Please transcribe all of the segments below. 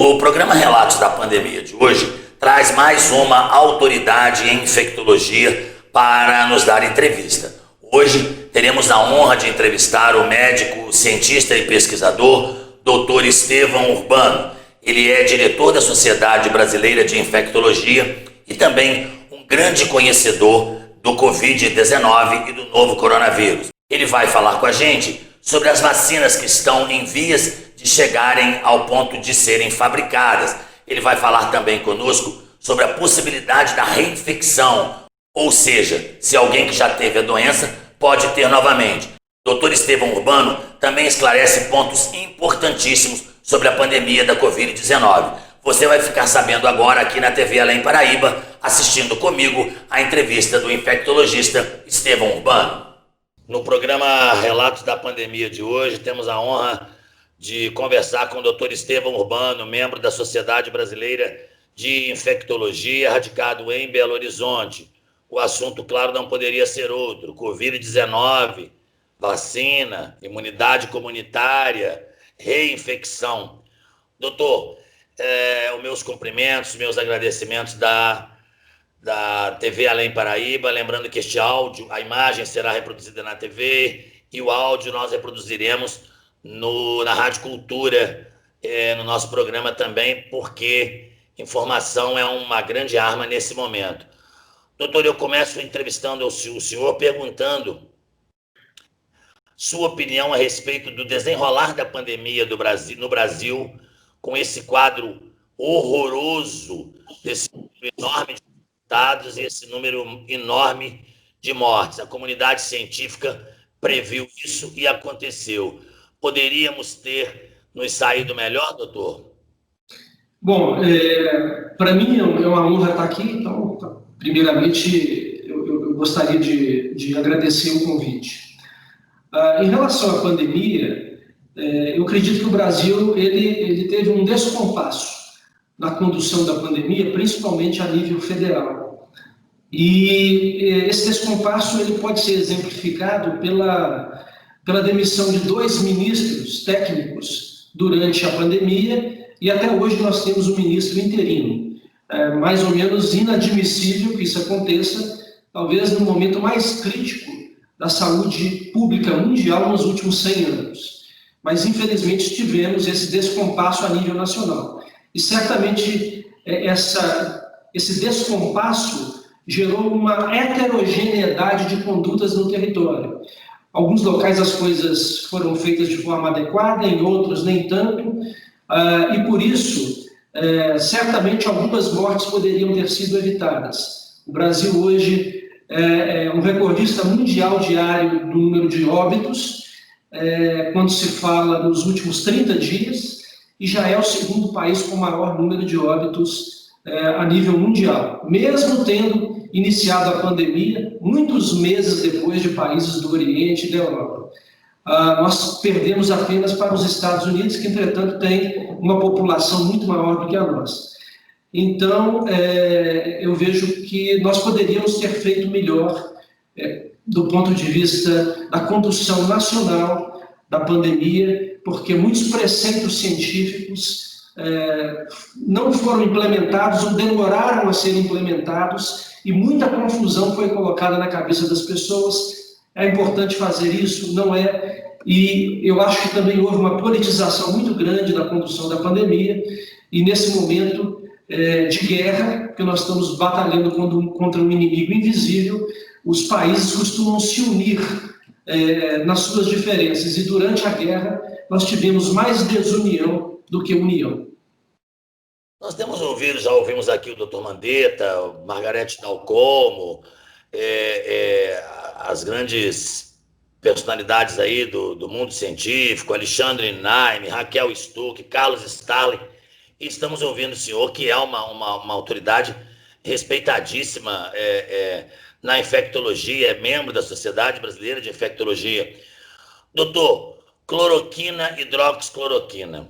O programa Relatos da Pandemia de hoje traz mais uma autoridade em infectologia para nos dar entrevista. Hoje teremos a honra de entrevistar o médico, cientista e pesquisador, Dr. Estevão Urbano. Ele é diretor da Sociedade Brasileira de Infectologia e também um grande conhecedor do Covid-19 e do novo coronavírus. Ele vai falar com a gente sobre as vacinas que estão em vias de chegarem ao ponto de serem fabricadas. Ele vai falar também conosco sobre a possibilidade da reinfecção, ou seja, se alguém que já teve a doença pode ter novamente. Dr. Estevão Urbano também esclarece pontos importantíssimos sobre a pandemia da Covid-19. Você vai ficar sabendo agora aqui na TV Além Paraíba, assistindo comigo a entrevista do infectologista Estevão Urbano. No programa Relatos da Pandemia de hoje, temos a honra de conversar com o Dr. Estevão Urbano, membro da Sociedade Brasileira de Infectologia, radicado em Belo Horizonte. O assunto, claro, não poderia ser outro: Covid-19, vacina, imunidade comunitária, reinfecção. Doutor, os meus cumprimentos, meus agradecimentos da TV Além Paraíba, lembrando que este áudio, a imagem será reproduzida na TV e o áudio nós reproduziremos na Rádio Cultura, no nosso programa também, porque informação é uma grande arma nesse momento. Doutor, eu começo entrevistando o senhor perguntando sua opinião a respeito do desenrolar da pandemia no Brasil, com esse quadro horroroso, desse número enorme de infectados e esse número enorme de mortes. A comunidade científica previu isso e aconteceu. Poderíamos ter nos saído melhor, doutor? Bom, para mim é uma honra estar aqui, então, primeiramente, eu gostaria de agradecer o convite. Em relação à pandemia, eu acredito que o Brasil ele teve um descompasso na condução da pandemia, principalmente a nível federal. E esse descompasso ele pode ser exemplificado pela demissão de 2 ministros técnicos durante a pandemia, e até hoje nós temos um ministro interino. É mais ou menos inadmissível que isso aconteça, talvez no momento mais crítico da saúde pública mundial nos últimos 100 anos. Mas, infelizmente, tivemos esse descompasso a nível nacional. E, certamente, esse descompasso gerou uma heterogeneidade de condutas no território. Alguns locais as coisas foram feitas de forma adequada, em outros nem tanto, e por isso, certamente algumas mortes poderiam ter sido evitadas. O Brasil hoje é um recordista mundial diário do número de óbitos, quando se fala nos últimos 30 dias, e já é o segundo país com maior número de óbitos a nível mundial, mesmo tendo iniciado a pandemia muitos meses depois de países do Oriente e da Europa. Nós perdemos apenas para os Estados Unidos, que, entretanto, tem uma população muito maior do que a nossa. Então, eu vejo que nós poderíamos ter feito melhor do ponto de vista da condução nacional da pandemia, porque muitos preceitos científicos não foram implementados ou demoraram a ser implementados e muita confusão foi colocada na cabeça das pessoas. É importante fazer isso? Não é? E eu acho que também houve uma politização muito grande da condução da pandemia, e nesse momento de guerra, que nós estamos batalhando contra um inimigo invisível, os países costumam se unir nas suas diferenças, e durante a guerra nós tivemos mais desunião do que união. Nós já ouvimos aqui o Dr. Mandetta, Margarete Dalcomo, as grandes personalidades aí do mundo científico, Alexandre Naime, Raquel Stuck, Carlos Starling, e estamos ouvindo o senhor, que é uma autoridade respeitadíssima na infectologia, é membro da Sociedade Brasileira de Infectologia. Doutor, cloroquina, hidroxicloroquina.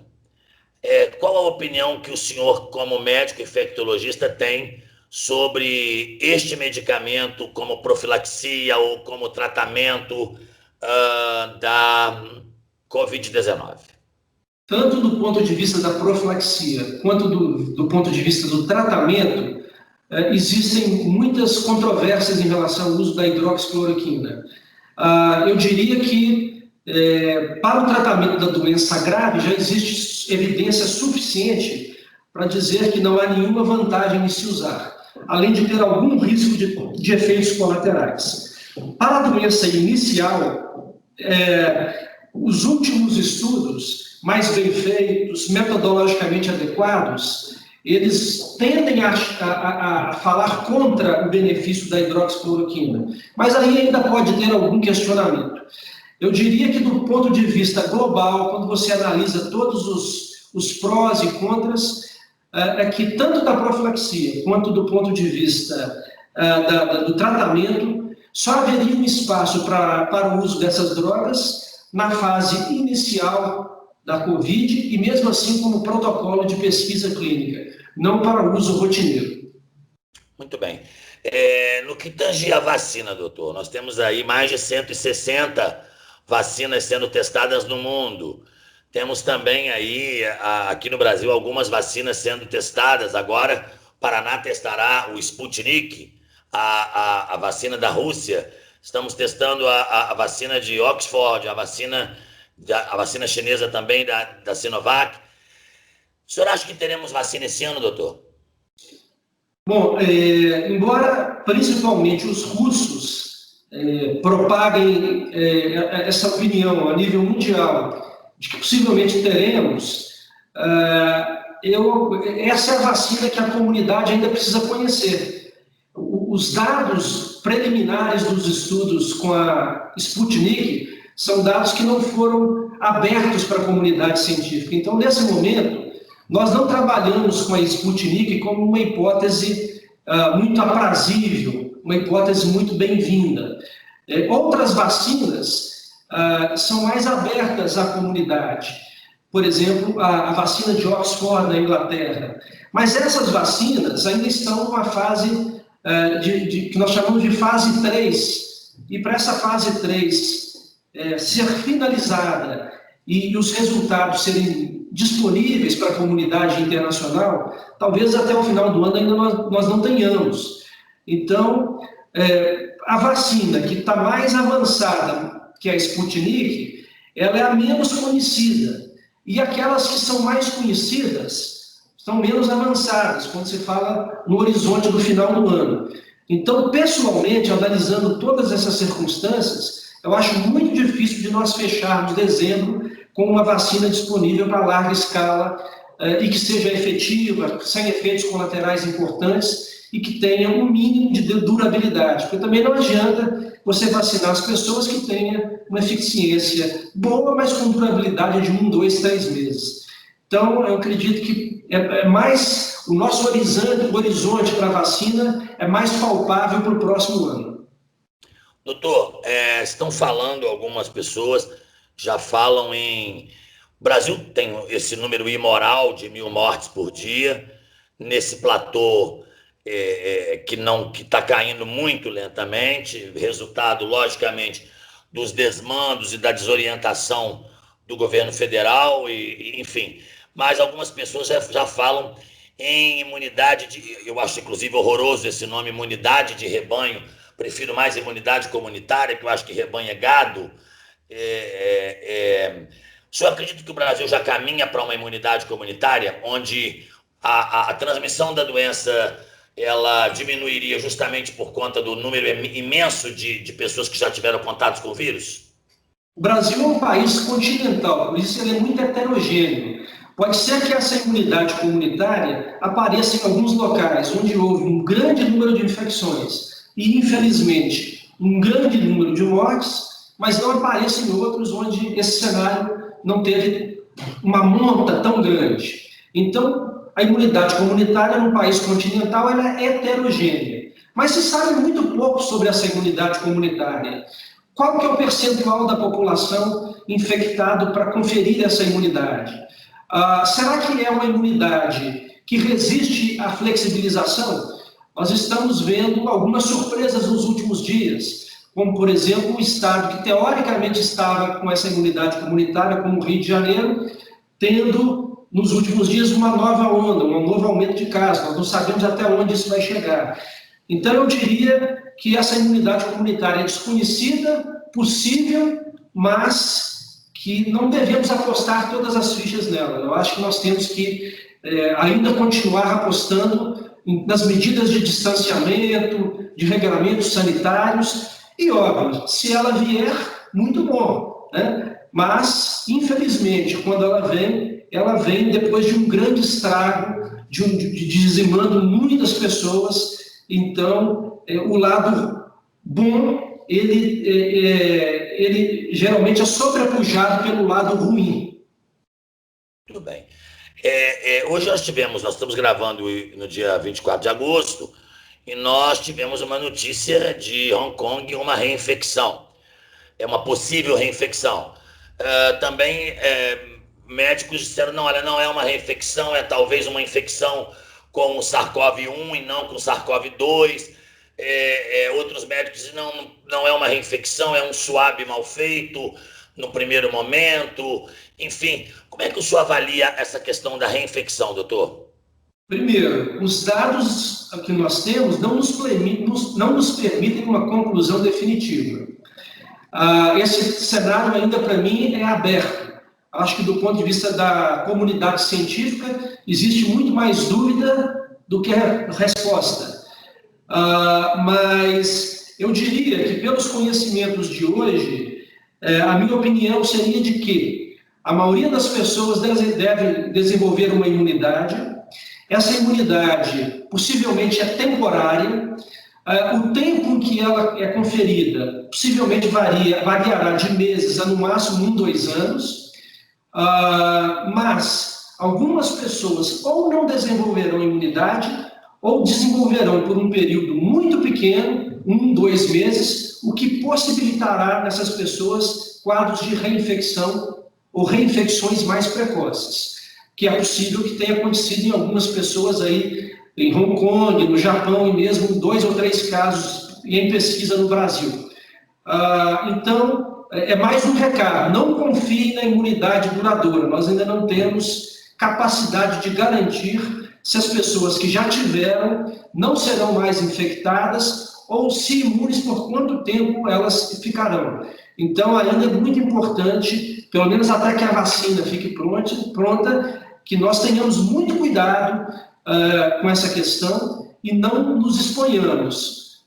Qual a opinião que o senhor, como médico infectologista, tem sobre este medicamento como profilaxia ou como tratamento da Covid-19? tanto do ponto de vista da profilaxia quanto do ponto de vista do tratamento, existem muitas controvérsias em relação ao uso da hidroxicloroquina. Eu diria que, para o tratamento da doença grave, já existe evidência suficiente para dizer que não há nenhuma vantagem em se usar, além de ter algum risco de efeitos colaterais. Para a doença inicial, os últimos estudos, mais bem feitos, metodologicamente adequados, eles tendem a falar contra o benefício da hidroxicloroquina, mas aí ainda pode ter algum questionamento. Eu diria que, do ponto de vista global, quando você analisa todos os prós e contras, é que tanto da profilaxia quanto do ponto de vista do tratamento, só haveria um espaço para o uso dessas drogas na fase inicial da Covid e mesmo assim como protocolo de pesquisa clínica, não para o uso rotineiro. Muito bem. No que tange a vacina, doutor, nós temos aí mais de 160 vacinas sendo testadas no mundo. Temos também aí, aqui no Brasil, algumas vacinas sendo testadas. Agora, o Paraná testará o Sputnik, a vacina da Rússia. Estamos testando a vacina de Oxford, a vacina chinesa também, da Sinovac. O senhor acha que teremos vacina esse ano, doutor? Bom, embora principalmente os russos propaguem essa opinião a nível mundial de que possivelmente teremos, essa é a vacina que a comunidade ainda precisa conhecer. Os dados preliminares dos estudos com a Sputnik são dados que não foram abertos para a comunidade científica. Então, nesse momento, nós não trabalhamos com a Sputnik como uma hipótese muito aprazível, uma hipótese muito bem-vinda. Outras vacinas são mais abertas à comunidade. Por exemplo, a vacina de Oxford, na Inglaterra. Mas essas vacinas ainda estão numa fase que nós chamamos de fase 3. E para essa fase 3 ser finalizada e os resultados serem disponíveis para a comunidade internacional, talvez até o final do ano ainda nós não tenhamos. Então, a vacina que está mais avançada que a Sputnik, ela é a menos conhecida. E aquelas que são mais conhecidas estão menos avançadas, quando se fala no horizonte do final do ano. Então, pessoalmente, analisando todas essas circunstâncias, eu acho muito difícil de nós fecharmos dezembro com uma vacina disponível para larga escala e que seja efetiva, sem efeitos colaterais importantes e que tenha um mínimo de durabilidade. Porque também não adianta você vacinar as pessoas que tenham uma eficiência boa, mas com durabilidade de 1, 2, 3 meses. Então, eu acredito que o nosso horizonte para a vacina é mais palpável para o próximo ano. Doutor, estão falando, algumas pessoas já falam em... O Brasil tem esse número imoral de 1.000 mortes por dia, nesse platô que está caindo muito lentamente, resultado, logicamente, dos desmandos e da desorientação do governo federal, enfim. Mas algumas pessoas já falam em imunidade, eu acho inclusive horroroso esse nome, imunidade de rebanho, prefiro mais imunidade comunitária, que eu acho que rebanho é gado. O senhor acredita que o Brasil já caminha para uma imunidade comunitária, onde a transmissão da doença ela diminuiria justamente por conta do número imenso de pessoas que já tiveram contatos com o vírus? O Brasil é um país continental, por isso ele é muito heterogêneo. Pode ser que essa imunidade comunitária apareça em alguns locais onde houve um grande número de infecções e, infelizmente, um grande número de mortes, mas não apareça em outros onde esse cenário não teve uma monta tão grande. Então, a imunidade comunitária num país continental ela é heterogênea. Mas se sabe muito pouco sobre essa imunidade comunitária. Qual que é o percentual da população infectado para conferir essa imunidade? Será que é uma imunidade que resiste à flexibilização? Nós estamos vendo algumas surpresas nos últimos dias, como, por exemplo, o estado que teoricamente estava com essa imunidade comunitária, como o Rio de Janeiro, tendo, nos últimos dias, uma nova onda, um novo aumento de casos. Nós não sabemos até onde isso vai chegar. Então, eu diria que essa imunidade comunitária é desconhecida, possível, mas que não devemos apostar todas as fichas nela. Eu acho que nós temos que ainda continuar apostando nas medidas de distanciamento, de regramentos sanitários, e, óbvio, se ela vier, muito bom, né? Mas, infelizmente, quando ela vem depois de um grande estrago, de dizimando muitas pessoas. Então, o lado bom, ele geralmente é sobrepujado pelo lado ruim. Tudo bem. Hoje nós estamos gravando no dia 24 de agosto, e nós tivemos uma notícia de Hong Kong, uma reinfecção. É uma possível reinfecção. Também médicos disseram, não, olha, não é uma reinfecção, é talvez uma infecção com o SARS-CoV-1 e não com o SARS-CoV-2. Outros médicos dizem, não é uma reinfecção, é um swab mal feito no primeiro momento. Enfim, como é que o senhor avalia essa questão da reinfecção, doutor? Primeiro, os dados que nós temos não nos permitem uma conclusão definitiva. Esse cenário ainda, para mim, é aberto. Acho que, do ponto de vista da comunidade científica, existe muito mais dúvida do que resposta. Mas eu diria que, pelos conhecimentos de hoje, a minha opinião seria de que a maioria das pessoas deve desenvolver uma imunidade. Essa imunidade possivelmente é temporária. O tempo em que ela é conferida possivelmente variará de meses a, no máximo, 1, 2 anos. Mas algumas pessoas ou não desenvolverão imunidade ou desenvolverão por um período muito pequeno, 1, 2 meses, o que possibilitará nessas pessoas quadros de reinfecção ou reinfecções mais precoces, que é possível que tenha acontecido em algumas pessoas aí em Hong Kong, no Japão, e mesmo 2 ou 3 casos em pesquisa no Brasil. Então, é mais um recado, não confie na imunidade duradoura. Nós ainda não temos capacidade de garantir se as pessoas que já tiveram não serão mais infectadas ou, se imunes, por quanto tempo elas ficarão. Então, ainda é muito importante, pelo menos até que a vacina fique pronta, que nós tenhamos muito cuidado com essa questão e não nos exponhamos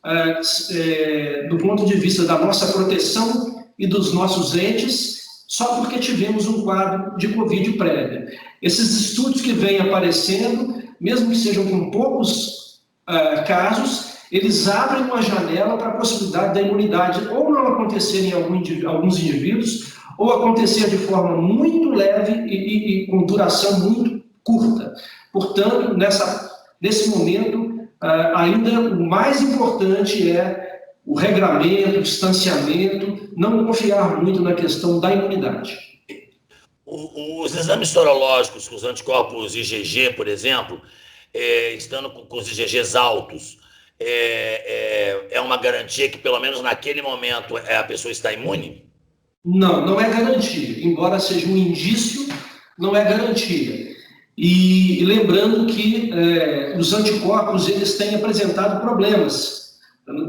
do ponto de vista da nossa proteção e dos nossos entes, só porque tivemos um quadro de Covid prévia. Esses estudos que vêm aparecendo, mesmo que sejam com poucos casos, eles abrem uma janela para a possibilidade da imunidade ou não acontecer em alguns indivíduos, ou acontecer de forma muito leve e com duração muito curta. Portanto, nesse momento, ainda o mais importante é o regramento, o distanciamento, não confiar muito na questão da imunidade. Os exames sorológicos, com os anticorpos IgG, por exemplo, estando com os IgGs altos, é uma garantia que, pelo menos naquele momento, a pessoa está imune? Não, não é garantia. Embora seja um indício, não é garantia. E lembrando que os anticorpos eles têm apresentado problemas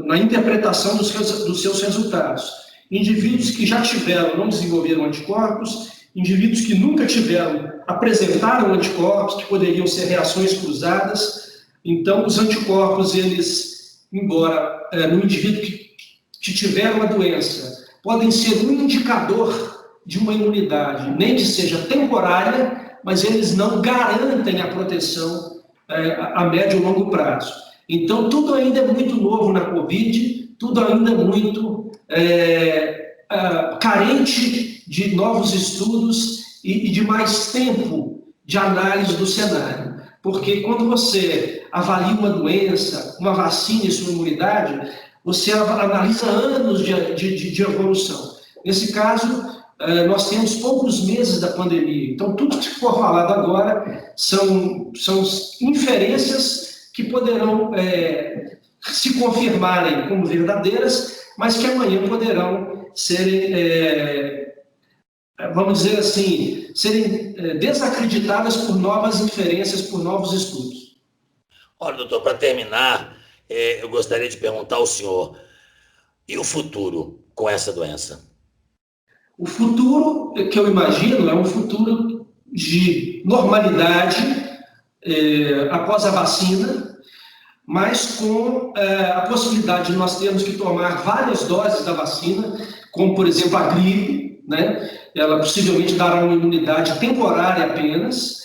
na interpretação dos seus resultados. Indivíduos que já tiveram, não desenvolveram anticorpos, indivíduos que nunca tiveram, apresentaram anticorpos, que poderiam ser reações cruzadas. Então, os anticorpos, eles, embora no indivíduo que tiver uma doença, podem ser um indicador de uma imunidade, nem que seja temporária, mas eles não garantem a proteção a médio e longo prazo. Então, tudo ainda é muito novo na Covid, tudo ainda é muito carente de novos estudos e de mais tempo de análise do cenário. Porque quando você avalia uma doença, uma vacina e sua imunidade, você analisa anos de evolução. Nesse caso, nós temos poucos meses da pandemia. Então, tudo que for falado agora são inferências que poderão se confirmarem como verdadeiras, mas que amanhã poderão serem vamos dizer assim, serem desacreditadas por novas inferências, por novos estudos. Olha, doutor, para terminar, eu gostaria de perguntar ao senhor, e o futuro com essa doença? O futuro que eu imagino é um futuro de normalidade após a vacina, mas com a possibilidade de nós termos que tomar várias doses da vacina, como, por exemplo, a gripe, né? Ela possivelmente dará uma imunidade temporária apenas,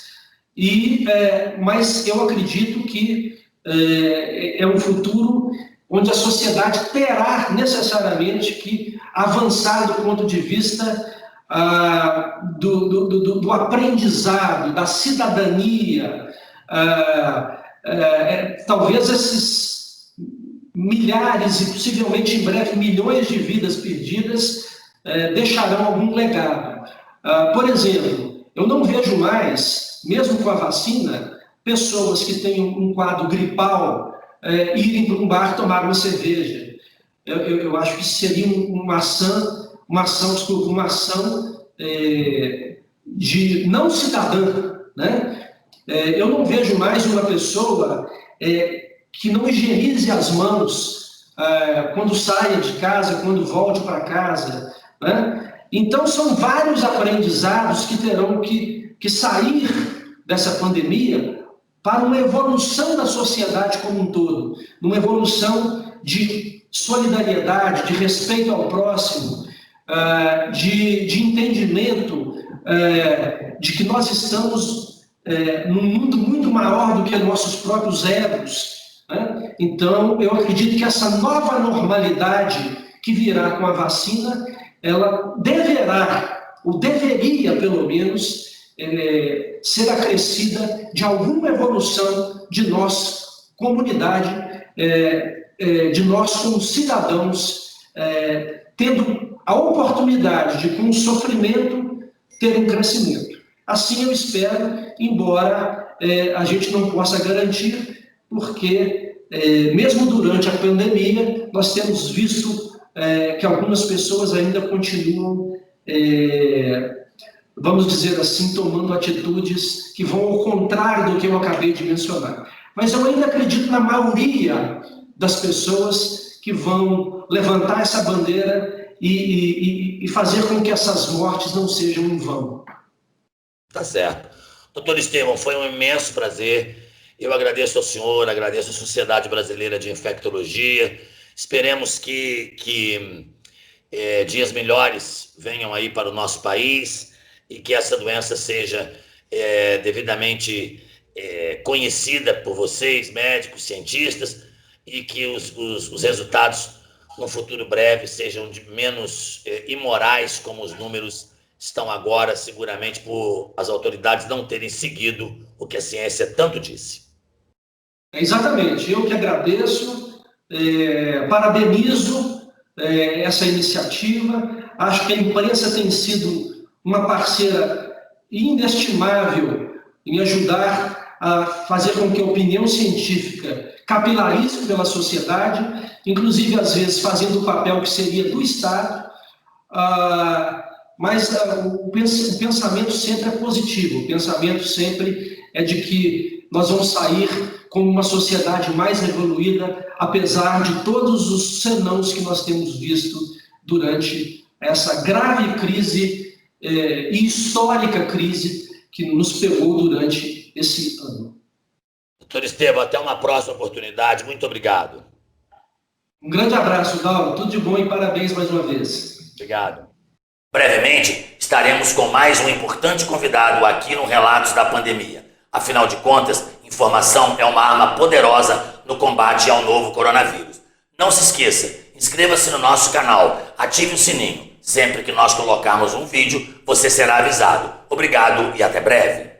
mas eu acredito que é um futuro onde a sociedade terá necessariamente que avançar do ponto de vista do aprendizado, da cidadania. Talvez esses milhares e possivelmente em breve milhões de vidas perdidas deixarão algum legado. Por exemplo, eu não vejo mais, mesmo com a vacina, pessoas que têm um quadro gripal irem para um bar tomar uma cerveja. Eu acho que seria uma ação de não cidadã, né? Eu não vejo mais uma pessoa que não higienize as mãos quando saia de casa, quando volte para casa, né? Então, são vários aprendizados que terão que sair dessa pandemia para uma evolução da sociedade como um todo, uma evolução de solidariedade, de respeito ao próximo, de entendimento de que nós estamos num mundo muito maior do que nossos próprios egos, né? Então, eu acredito que essa nova normalidade que virá com a vacina, ela deverá, ou deveria pelo menos, ser acrescida de alguma evolução de nós, comunidade, de nós como cidadãos, tendo a oportunidade de, com o sofrimento, ter um crescimento. Assim eu espero, embora a gente não possa garantir, porque mesmo durante a pandemia, nós temos visto que algumas pessoas ainda continuam, vamos dizer assim, tomando atitudes que vão ao contrário do que eu acabei de mencionar. Mas eu ainda acredito na maioria das pessoas que vão levantar essa bandeira e fazer com que essas mortes não sejam em vão. Tá certo. Doutor Estevão, foi um imenso prazer. Eu agradeço ao senhor, agradeço à Sociedade Brasileira de Infectologia. Esperemos que dias melhores venham aí para o nosso país e que essa doença seja devidamente conhecida por vocês, médicos, cientistas, e que os resultados no futuro breve sejam menos imorais, como os números estão agora, seguramente por as autoridades não terem seguido o que a ciência tanto disse. Exatamente, eu que agradeço, parabenizo essa iniciativa, acho que a imprensa tem sido uma parceira inestimável em ajudar a fazer com que a opinião científica capilarize pela sociedade, inclusive às vezes fazendo o papel que seria do Estado, mas o pensamento sempre é positivo, o pensamento sempre é de que nós vamos sair como uma sociedade mais evoluída, apesar de todos os senãos que nós temos visto durante essa grave crise e histórica crise que nos pegou durante esse ano. Doutor Estevão, até uma próxima oportunidade. Muito obrigado. Um grande abraço, Dalmo. Tudo de bom e parabéns mais uma vez. Obrigado. Brevemente, estaremos com mais um importante convidado aqui no Relatos da Pandemia. Afinal de contas, informação é uma arma poderosa no combate ao novo coronavírus. Não se esqueça, inscreva-se no nosso canal, ative o sininho. Sempre que nós colocarmos um vídeo, você será avisado. Obrigado e até breve.